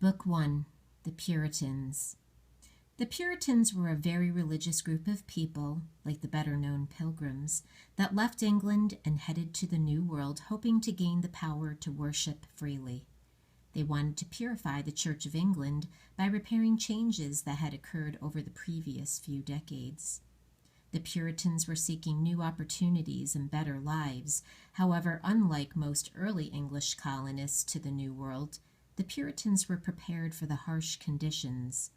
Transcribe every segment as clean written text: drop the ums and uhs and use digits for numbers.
Book 1, The Puritans. The Puritans were a very religious group of people, like the better-known Pilgrims, that left England and headed to the New World hoping to gain the power to worship freely. They wanted to purify the Church of England by repairing changes that had occurred over the previous few decades. The Puritans were seeking new opportunities and better lives. However, unlike most early English colonists to the New World, the Puritans were prepared for the harsh conditions.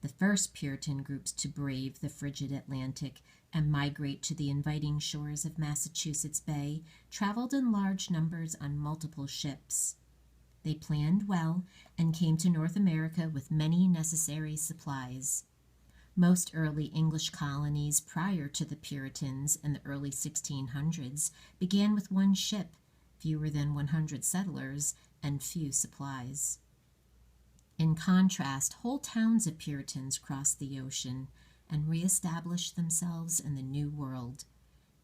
The first Puritan groups to brave the frigid Atlantic and migrate to the inviting shores of Massachusetts Bay traveled in large numbers on multiple ships. They planned well and came to North America with many necessary supplies. Most early English colonies prior to the Puritans in the early 1600s began with one ship, fewer than 100 settlers, and few supplies. In contrast, whole towns of Puritans crossed the ocean and reestablished themselves in the New World.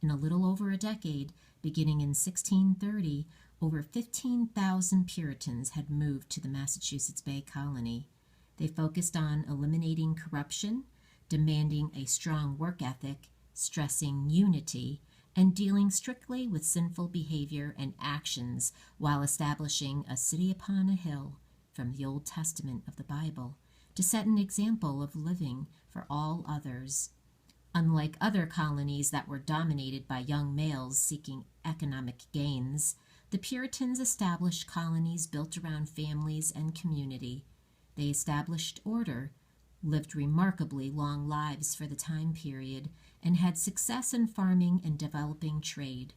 In a little over a decade, beginning in 1630, over 15,000 Puritans had moved to the Massachusetts Bay Colony. They focused on eliminating corruption, demanding a strong work ethic, stressing unity, and dealing strictly with sinful behavior and actions while establishing a city upon a hill from the Old Testament of the Bible to set an example of living for all others. Unlike other colonies that were dominated by young males seeking economic gains, the Puritans established colonies built around families and community. They established order, lived remarkably long lives for the time period, and had success in farming and developing trade.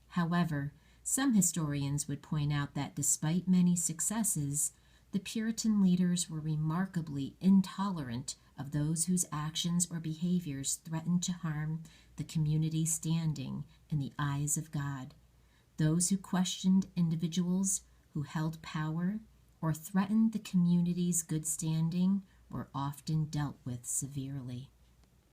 However, some historians would point out that despite many successes, the Puritan leaders were remarkably intolerant of those whose actions or behaviors threatened to harm the community's standing in the eyes of God. Those who questioned individuals who held power or threatened the community's good standing were often dealt with severely.